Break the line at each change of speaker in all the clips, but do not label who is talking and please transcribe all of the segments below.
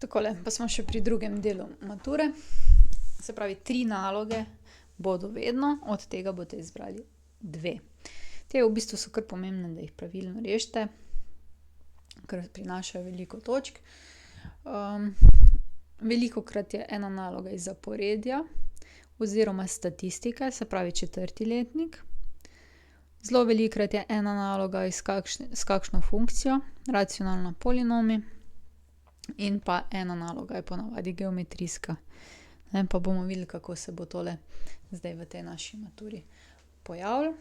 Takole, pa smo še pri drugem delu mature. Se pravi, 3 naloge bodo vedno, od tega boste izbrali 2. Te v bistvu so kar pomembne, da jih pravilno rešite, ker prinašajo veliko točk. Velikokrat je ena naloga iz zaporedja oziroma statistike, se pravi 4. letnik. Zelo velikokrat je ena naloga s kakšno funkcijo, racionalna polinomi. In pa ena naloga je po navadi geometrijska. Pa bomo videli, kako se bo tole zdaj v tej naši maturi pojavilo.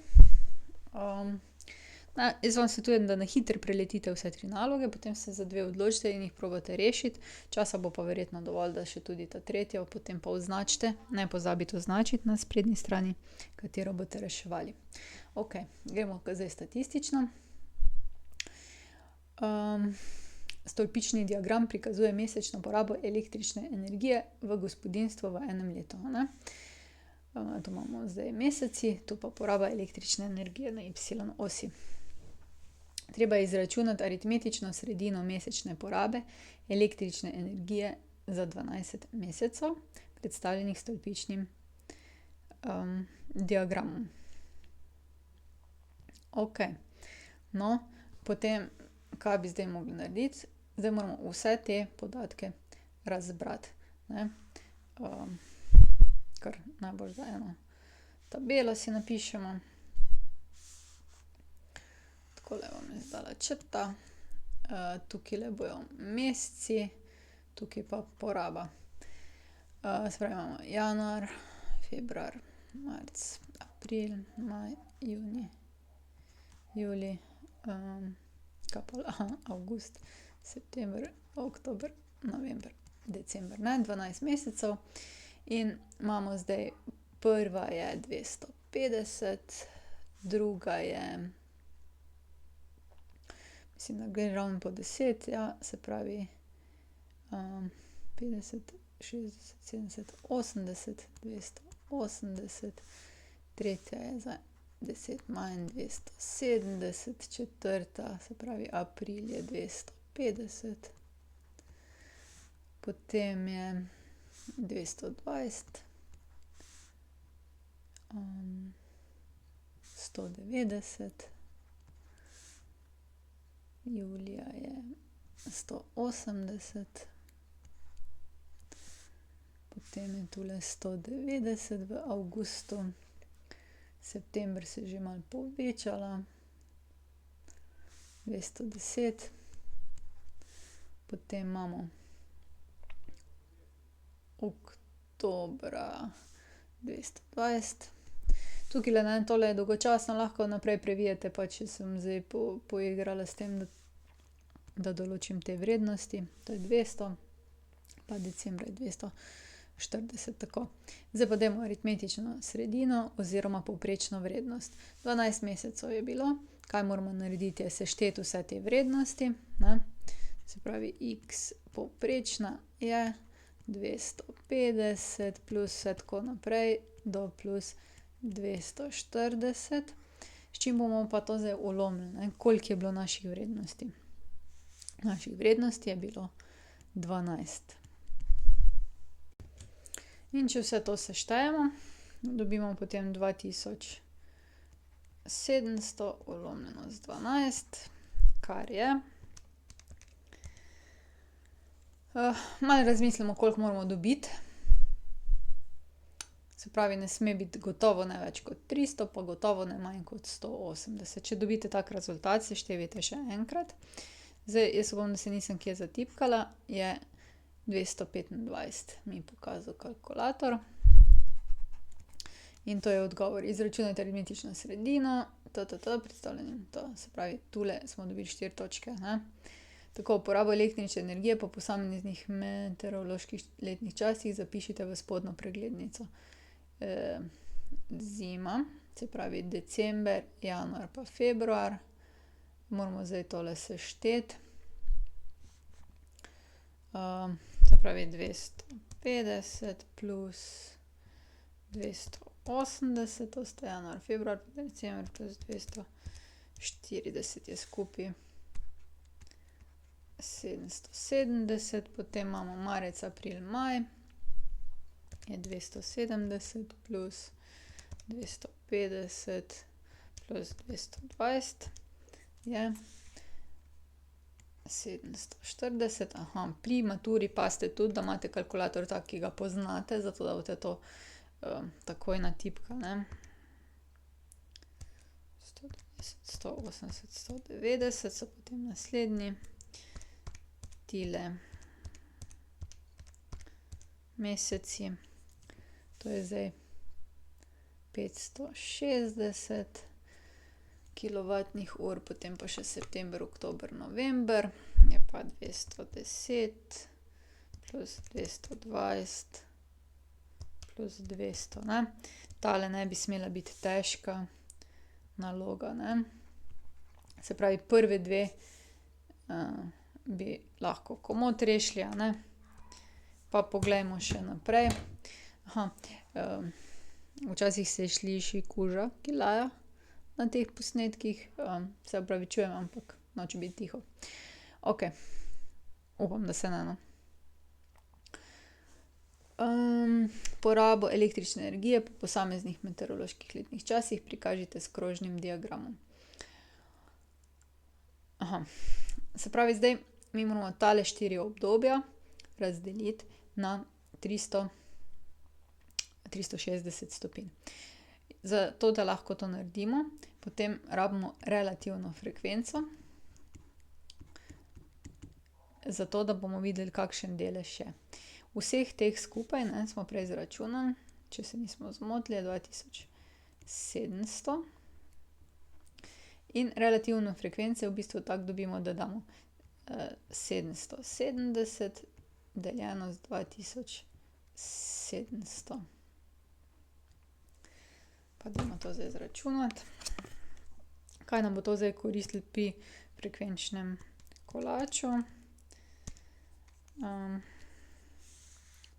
Jaz vam svetujem, da na hitro preletite vse 3 naloge, potem se za 2 odločite in jih probate rešiti. Časa bo pa verjetno dovolj, da še tudi ta tretjo potem pa označite. Ne pozabite označiti na sprednji strani, katero boste reševali. Okej, gremo zdaj statistično. Stolpični diagram prikazuje mesečno porabo električne energije v gospodinjstvu v enem letu, a ne. Tu imamo zdaj meseci, tu pa poraba električne energije na Y osi. Treba je izračunati aritmetično sredino mesečne porabe električne energije za 12 mesecev, predstavljenih s stolpičnim diagramom. Okej, no, potem, kaj bi zdaj mogli narediti? Zdaj moramo vse te podatke razbrati, ne. Kar najboljše, da eno tabelo si napišemo. Takole bom jaz dala črta. Tukajle bojo meseci, tukaj pa poraba. Se pravi, imamo januar, februar, marec, april, maj, junij, julij, avgust, september, oktober, november, december, ne, 12 mesecev. In imamo zdaj, prva je 250, druga je, mislim, da gre ravno po 10, ja, se pravi, 50, 60, 70, 80, 280, tretja je za 10 manj, 270, četrta, se pravi april, je 250, potem je 220, 190, julija je 180, potem je tule 190 v avgustu, september se je že malo povečala, 210, potem imamo oktobra 220. Tukajle, ne, tole je dolgočasno, lahko naprej previjete, pa če sem zdaj poigrala s tem, da določim te vrednosti, to je 200, pa decembra je 240, tako. Zdaj pa dajmo aritmetično sredino oziroma povprečno vrednost. 12 mesecev je bilo, kaj moramo narediti, je sešteti vse te vrednosti, ne. Se pravi, x povprečna je 250 plus vse tako naprej do plus 240. S čim bomo pa to zdaj ulomili, ne, koliko je bilo naših vrednosti? Naših vrednosti je bilo 12. In če vse to seštejemo, dobimo potem 2700 ulomljeno z 12, kar je, malo razmislimo, koliko moramo dobiti. Se pravi, ne sme biti gotovo ne več kot 300, pa gotovo ne manj kot 180. Če dobite tak rezultat, seštevajte še enkrat. Zdaj, jaz upam, da se nisem kje zatipkala, je 225, mi je pokazal kalkulator. In to je odgovor. Izračunajte aritmetično sredino, predstavljenim to. Se pravi, tule smo dobili 4 točke, ne. Tako, porabo električne energije po posameznih meteoroloških letnih časih zapišite v spodnjo preglednico. Zima, se pravi december, januar pa februar. Moramo zdaj tole sešteti. Se pravi 250 plus 280, to sta januar, februar, december plus 240 je skupaj 770, potem imamo marec, april, maj, je 270 plus 250 plus 220 je 740. Pri maturi pazite tudi, da imate kalkulator tak, ki ga poznate, zato da boste to takoj natipkali, ne. 120, 180, 190 so potem naslednji. Tile meseci, to je zdaj 560 kilovatnih ur, potem pa še september, oktober, november je pa 210 plus 220 plus 200, ne. Tale ne bi smela biti težka naloga, ne. Se pravi, prvi dve bi lahko komot rešili, a ne. Pa poglejmo še naprej. Včasih se sliši kuža, ki laja na teh posnetkih. Se opravičujem, ampak noče biti tiho. Okej. Upam, da se ne, no. Porabo električne energije po posameznih meteoroloških letnih časih prikažite s krožnim diagramom. Se pravi, zdaj mi moramo tale 4 obdobja razdeliti na 360 stopinj. Zato, da lahko to naredimo, potem rabimo relativno frekvenco, zato da bomo videli, kakšen delež je. Vseh teh skupaj, ne, smo prej izračunali, če se nismo zmotili, je 2700. In relativno frekvenco v bistvu tako dobimo, da damo 770 deljeno z 2700. Pa dajmo to zdaj izračunati. Kaj nam bo to zdaj koristilo pri frekvenčnem kolaču?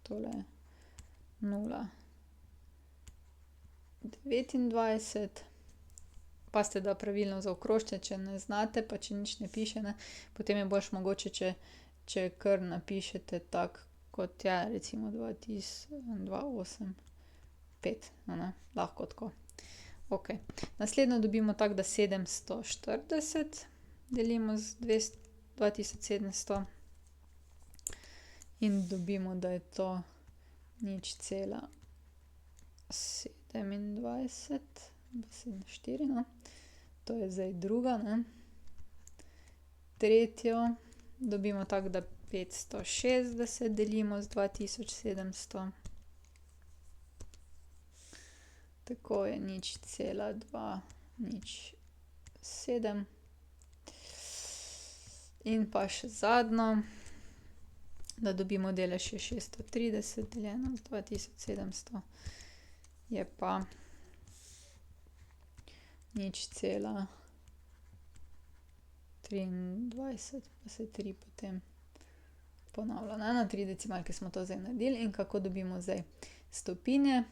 Tole je 0,29. Pazite, da pravilno zaokrožite, če ne znate, pa če nič ne piše, ne, potem je boljše mogoče, če kar napišete tako, kot je, recimo 285, a ne, lahko tako. Okej. Naslednjo dobimo tako, da 740 delimo z 2700 in dobimo, da je to 0,27, 4, no. To je zdaj druga, ne. Tretjo dobimo tako, da 560 delimo z 2700. Tako je 0,207. In pa še zadnjo, da dobimo delež je 630 deljeno z 2700, je pa 0,23, pa se 3 potem ponavlja, ne. Na 3 decimalke smo to zdaj naredili. In kako dobimo zdaj stopinje?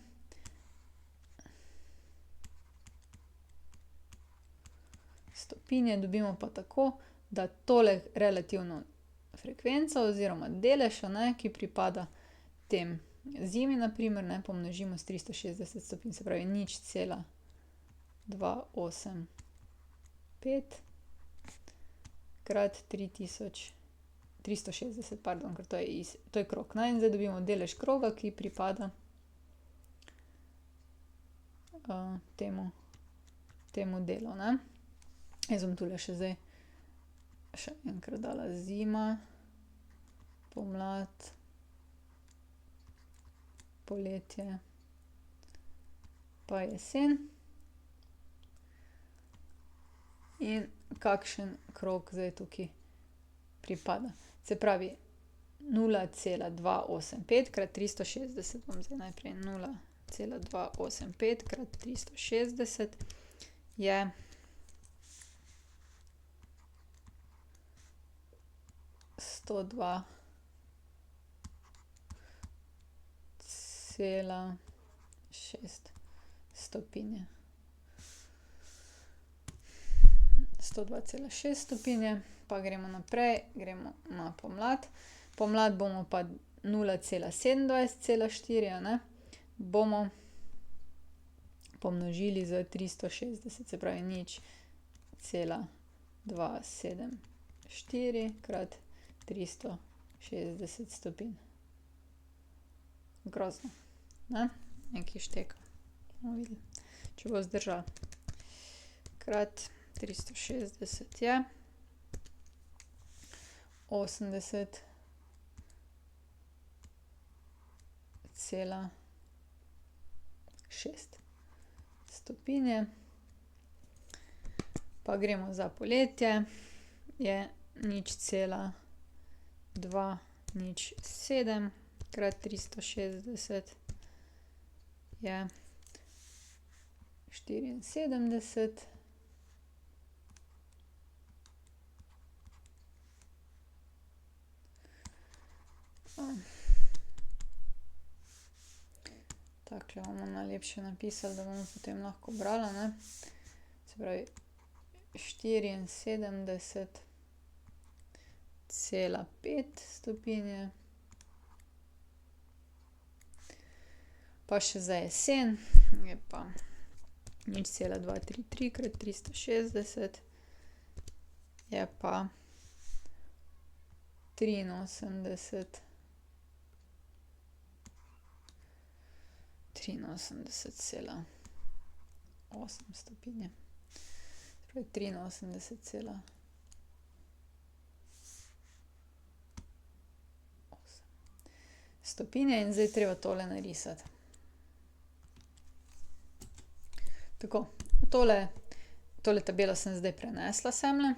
Stopinje dobimo pa tako, da tole relativno frekvenco oziroma delež, a ne, ki pripada tem zimi, na primer, ne, pomnožimo s 360 stopinj, se pravi 0,285 krat 360, pardon, ker to je krog, ne. In zdaj dobimo delež kroga, ki pripada temu delu, ne. Jaz bom tule še zdaj še enkrat dala zima, pomlad, poletje pa jesen. In kakšen krog zdaj tukaj pripada. Se pravi 0,285 krat 360, bom zdaj najprej 0,285 krat 360 je 102,6 stopinje. 102,6 stopinje, pa gremo naprej, gremo na pomlad. Pomlad bomo pa 0,27,4, a ne, bomo pomnožili z 360, se pravi 0,274 krat 360 stopinj. Grozno, ne? Nekaj šteka. Bomo videli, če bo zdržalo. Krat 360 je 80,6 stopinje. Pa gremo za poletje, je 0,207 krat 360 je 74. Takle bomo najlepše napisali, da bomo potem lahko brala, ne. Se pravi 74,5 stopinje. Pa še za jesen je pa 0,233 krat 360 je pa 83,8 stopinje. Torej 83,8 stopinje in zdaj treba tole narisati. Tako, tole tabelo sem zdaj prenesla semle.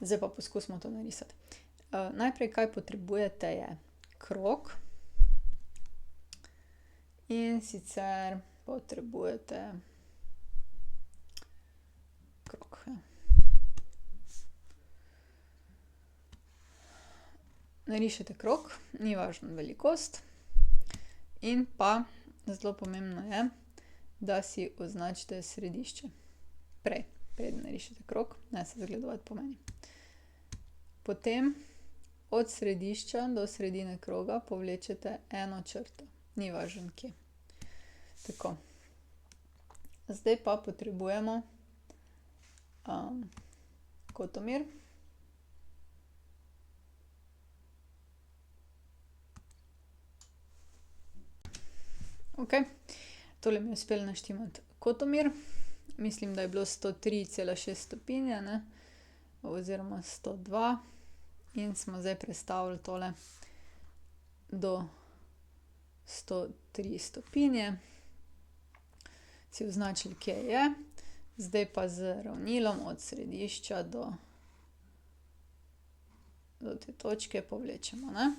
Zdaj pa poskusimo to narisati. Najprej, kaj potrebujete, je krog. In sicer potrebujete krog, ja. Narišete krog, ni važno velikost. In pa zelo pomembno je, da si označite središče. Preden narišete krog, ne se zgledovati po meni. Potem od središča do sredine kroga povlečete eno črto. Ni važno kje. Tako. Zdaj pa potrebujemo kotomir. Okej, tole mi je uspelo naštimati kotomir. Mislim, da je bilo 103,6 stopinje, ne, oziroma 102. In smo zdaj prestavili tole do 103 stopinje. Si označili, kje je. Zdaj pa z ravnilom od središča do te točke povlečemo, ne.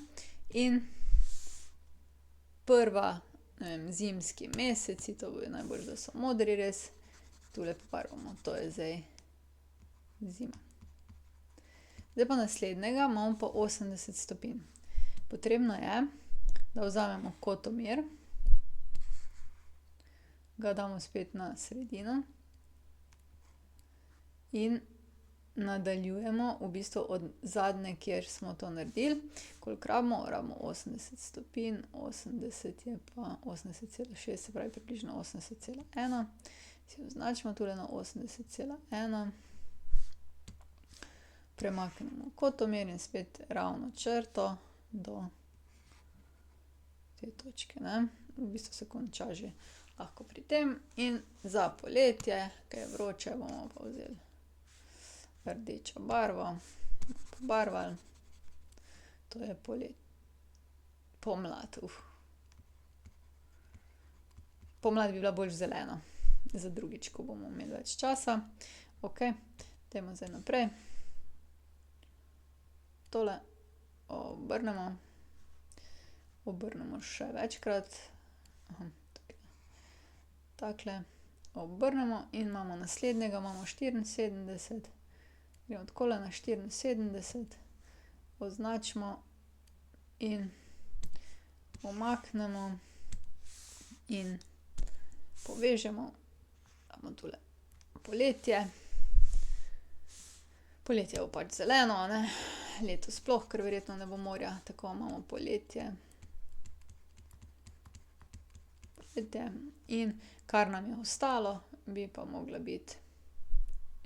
In prva, ne vem, zimski meseci, to bo najboljše, da so modri res. Tule pobarvamo, to je zdaj zima. Zdaj pa naslednjega imamo pa 80 stopinj. Potrebno je, da vzamemo kotomir, ga damo spet na sredino in nadaljujemo v bistvu od zadnje, kjer smo to naredili. Koliko rabimo? Rabimo 80 stopinj, 80 je pa 80,6, se pravi približno 80,1. Si označimo tule na 80,1. Premaknemo kotomir in spet ravno črto do te točke, ne. V bistvu se konča že lahko pri tem. In za poletje, ke je vroče, bomo pa vzeli rdečo barvo, pobarvali. To je pomlad, Pomlad bi bila bolj zelena. Za drugič, ko bomo imeli več časa. Okej, dajmo zdaj naprej. Tole obrnemo. Obrnemo še večkrat. Takle. Obrnemo in imamo naslednjega, imamo 74. Gremo takole na 74. Označimo in umaknemo in povežemo. Damo tule poletje. Poletje bo pač zeleno, a ne. Letos sploh, ker verjetno ne bo morja, tako imamo poletje. Poletje. In kar nam je ostalo, bi pa mogla biti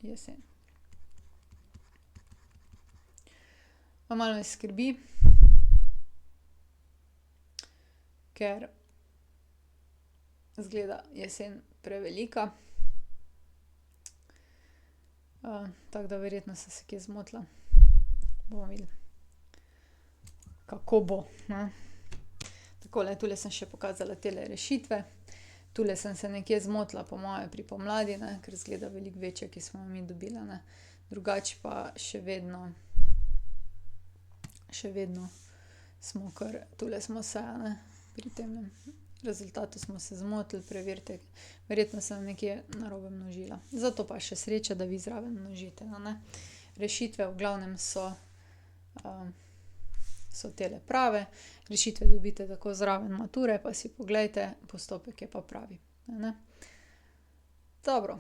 jesen. Pa malo me skrbi, ker izgleda jesen prevelika. Tako da verjetno sem se kje zmotila. Bomo videli, kako bo, ne. Takole, tule sem še pokazala tele rešitve. Tule sem se nekje zmotila po moje pri pomladi, ne, ker izgleda veliko večje, ki smo jo mi dobili, a ne. Drugače pa še vedno smo kar, tule smo se, a ne, pri temle rezultatu smo se zmotili, preverite. Verjetno sem nekje narobe množila. Zato pa še sreča, da vi zraven množite, a ne. Rešitve v glavnem so tele prave. Rešitve dobite tako zraven mature, pa si poglejte, postopek je pa pravi, a ne. Dobro.